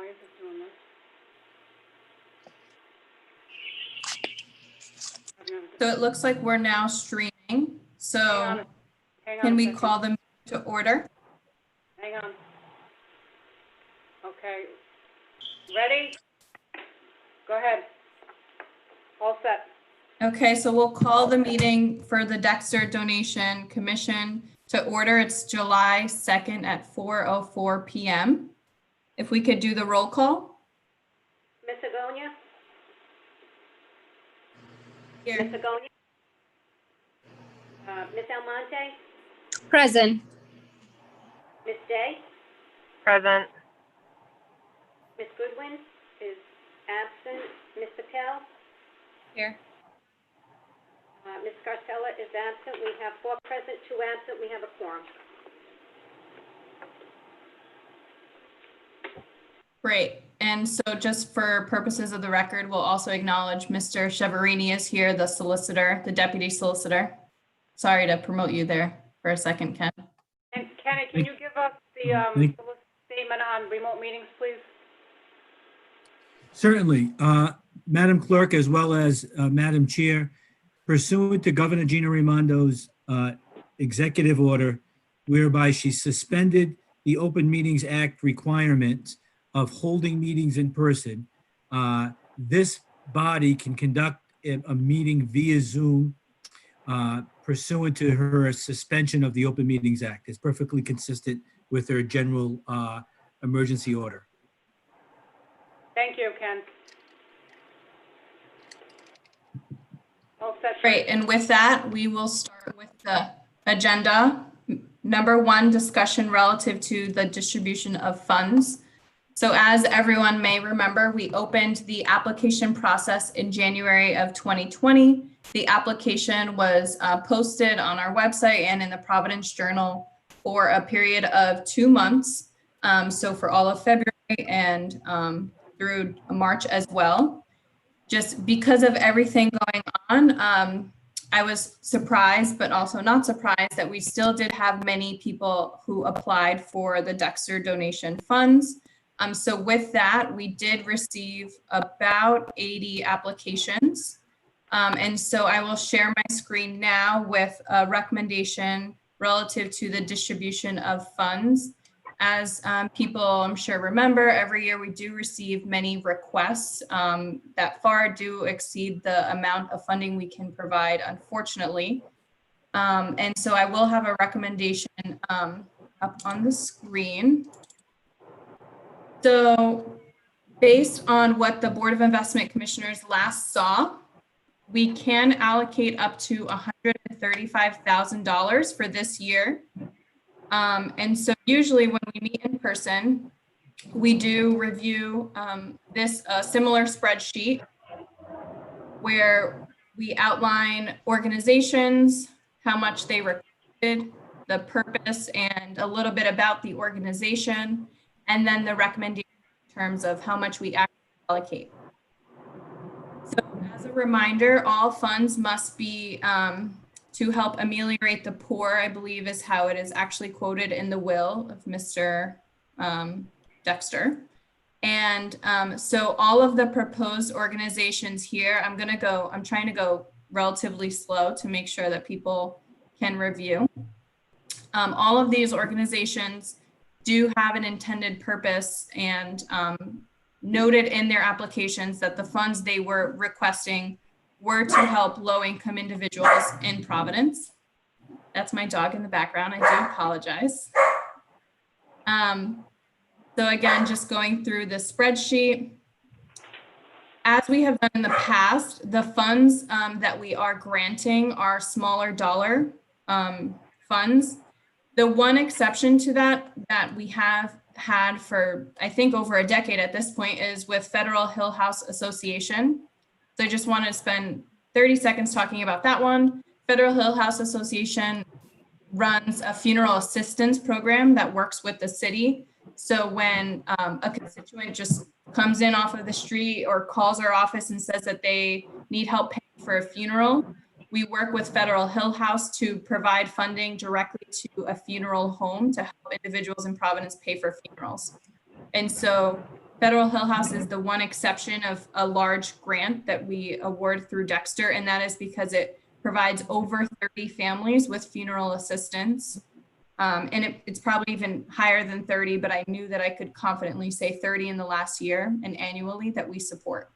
Why is it doing this? So it looks like we're now streaming. So Hang on can a we second. call them to order? Hang on. Okay. Ready? Go ahead. All set. Okay, so we'll call the meeting for the Dexter Donation Commission to order. It's July 2nd at 4:04 p.m. If we could do the roll call. Ms. Agonia? Here. Ms. Agonia? Ms. Almonte? Present. Ms. Day? Present. Ms. Goodwin is absent. Ms. Patel? Here. Ms. Scarcella is absent. We have 4 present, 2 absent. We have a quorum. Great. And so just for purposes of the record, we'll also acknowledge Mr. Cheverini is here, the solicitor, the deputy solicitor. Sorry to promote you there for a second, Ken. And Kenny, can you give us the statement on remote meetings, please? Certainly. Madam Clerk, as well as Madam Chair, pursuant to Governor Gina Raimondo's executive order, whereby she suspended the Open Meetings Act requirement of holding meetings in person, this body can conduct a meeting via Zoom pursuant to her suspension of the Open Meetings Act. It's perfectly consistent with her general emergency order. Thank you, Ken. All set. Great. And with that, we will start with the agenda. Number 1, discussion relative to the distribution of funds. So as everyone may remember, we opened the application process in January of 2020. The application was posted on our website and in the Providence Journal for a period of 2 months. So for all of February and through March as well. Just because of everything going on, I was surprised, but also not surprised that we still did have many people who applied for the Dexter donation funds. So with that, we did receive about 80 applications. And so I will share my screen now with a recommendation relative to the distribution of funds. As people, I'm sure, remember, every year we do receive many requests that far do exceed the amount of funding we can provide, unfortunately. And so I will have a recommendation up on the screen. So based on what the Board of Investment Commissioners last saw, we can allocate up to $135,000 for this year. And so usually when we meet in person, we do review this similar spreadsheet where we outline organizations, how much they requested, the purpose, and a little bit about the organization, and then the recommendation in terms of how much we actually allocate. So as a reminder, all funds must be to help ameliorate the poor, I believe is how it is actually quoted in the will of Mr. Dexter. And so all of the proposed organizations here, I'm trying to go relatively slow to make sure that people can review. All of these organizations do have an intended purpose and noted in their applications that the funds they were requesting were to help low-income individuals in Providence. That's my dog in the background. I do apologize. So again, just going through the spreadsheet. As we have done in the past, the funds that we are granting are smaller dollar funds. The one exception to that we have had for, I think, over a decade at this point is with Federal Hill House Association. So I just want to spend 30 seconds talking about that one. Federal Hill House Association runs a funeral assistance program that works with the city. So when a constituent just comes in off of the street or calls our office and says that they need help paying for a funeral, we work with Federal Hill House to provide funding directly to a funeral home to help individuals in Providence pay for funerals. And so Federal Hill House is the one exception of a large grant that we award through Dexter, and that is because it provides over 30 families with funeral assistance. And it's probably even higher than 30, but I knew that I could confidently say 30 in the last year and annually that we support.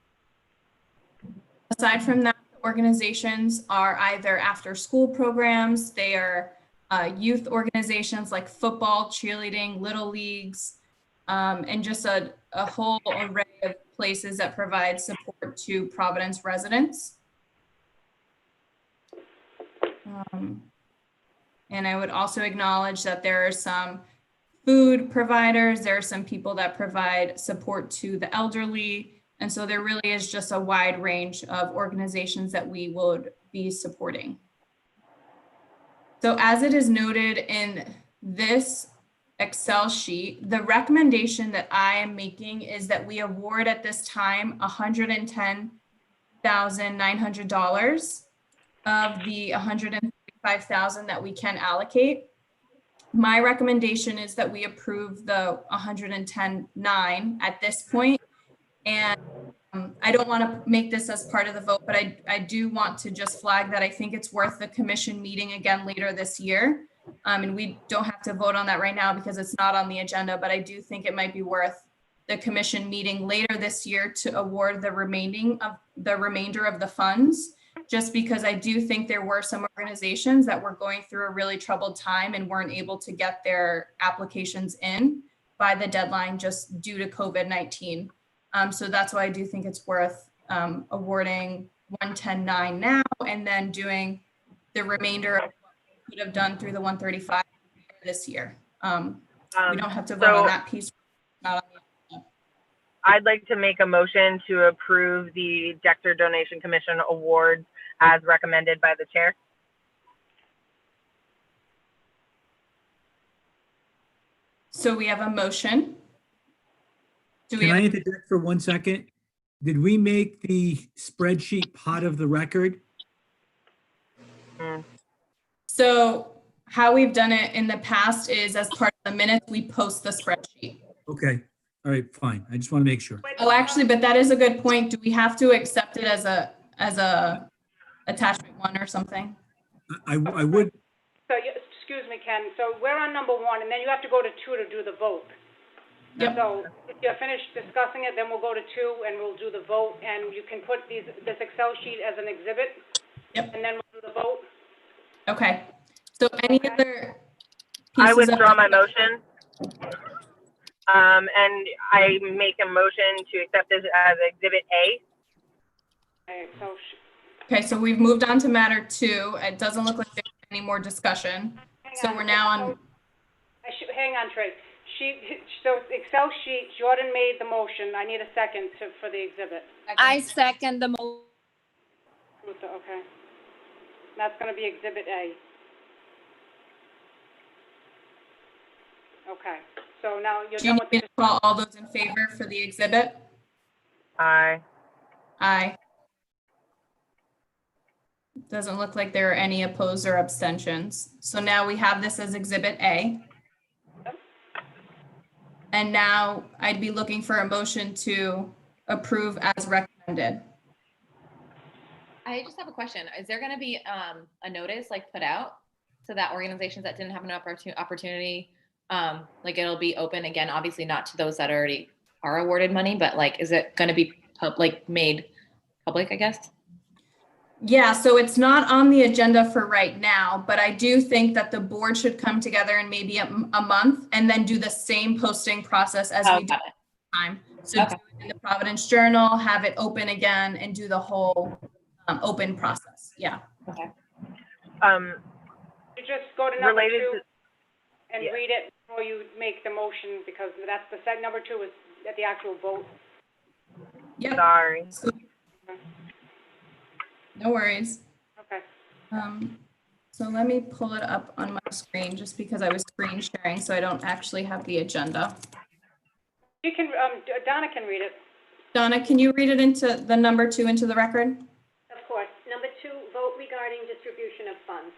Aside from that, organizations are either after school programs, they are youth organizations like football, cheerleading, little leagues, and just a whole array of places that provide support to Providence residents. And I would also acknowledge that there are some food providers, there are some people that provide support to the elderly. And so there really is just a wide range of organizations that we would be supporting. So as it is noted in this Excel sheet, the recommendation that I am making is that we award at this time $110,900 of the $135,000 that we can allocate. My recommendation is that we approve the $110,900 at this point. And I don't want to make this as part of the vote, but I do want to just flag that I think it's worth the commission meeting again later this year. And we don't have to vote on that right now because it's not on the agenda, but I do think it might be worth the commission meeting later this year to award the remainder of the funds, just because I do think there were some organizations that were going through a really troubled time and weren't able to get their applications in by the deadline just due to COVID-19. So that's why I do think it's worth awarding 110,900 now and then doing the remainder of what we could have done through the 135 this year. We don't have to vote on that piece. Not on the agenda. I'd like to make a motion to approve the Dexter Donation Commission awards as recommended by the chair. So we have a motion. Can I interject for 1 second? Did we make the spreadsheet part of the record? So how we've done it in the past is as part of the minutes, we post the spreadsheet. Okay, all right, fine. I just want to make sure. Oh, actually, but that is a good point. Do we have to accept it as a attachment 1 or something? I would, So, excuse me, Ken, so we're on number 1, and then you have to go to 2 to do the vote. Yep. So if you're finished discussing it, then we'll go to 2 and we'll do the vote, and you can put this Excel sheet as an exhibit. Yep. And then we'll do the vote. Okay. So any other I pieces of- withdraw my motion. And I make a motion to accept this as Exhibit A. Okay, so we've moved on to matter 2. It doesn't look like there's any more discussion. So we're now on. Hang on, Trey. So Excel sheet, Jordan made the motion. I need a second for the exhibit. I second the motion. Okay. That's going to be Exhibit A. Okay. So now you're Do you done need with me the to call all those in favor for the exhibit? Aye. Aye. Doesn't look like there are any opposed or abstentions. So now we have this as Exhibit A. And now I'd be looking for a motion to approve as recommended. I just have a question. Is there going to be a notice like put out so that organizations that didn't have an opportunity, like it'll be open again, obviously not to those that already are awarded money, but like, is it going to be made public, I guess? Yeah, so it's not on the agenda for right now, but I do think that the board should come together in maybe a month and then do the same posting process as we did got it. last time. So Okay. do it in the Providence Journal, have it open again and do the whole open process. Yeah. Okay. You just go to number Related 2 to, and yeah. read it before you make the motion, because that's the set. Number 2 is at the actual vote. Yep. Sorry. No worries. Okay. So let me pull it up on my screen just because I was screen sharing, so I don't actually have the agenda. You can, Donna can read it. Donna, can you read it into the number 2 into the record? Of course. Number 2, vote regarding distribution of funds.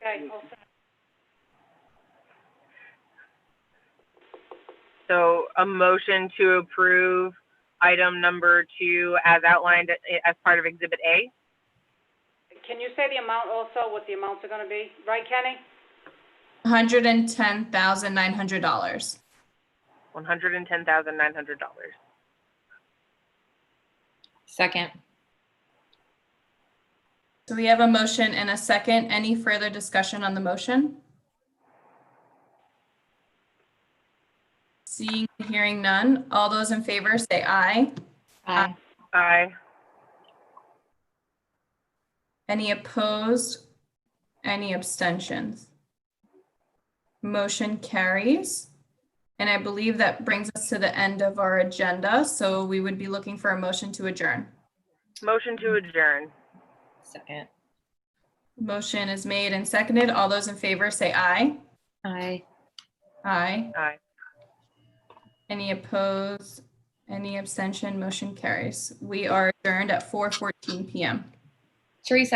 Okay, all set. So a motion to approve item number 2 as outlined as part of Exhibit A. Can you say the amount also, what the amounts are gonna be? Right, Kenny? $110,900. $110,900. Second. So we have a motion and a second. Any further discussion on the motion? Seeing, and hearing none. All those in favor say aye. Aye. Aye. Any opposed? Any abstentions? Motion carries. And I believe that brings us to the end of our agenda. So we would be looking for a motion to adjourn. Motion to adjourn. Second. Motion is made and seconded. All those in favor say aye. Aye. Aye. Aye. Any opposed? Any abstention? Motion carries. We are adjourned at 4:14 PM. Teresa,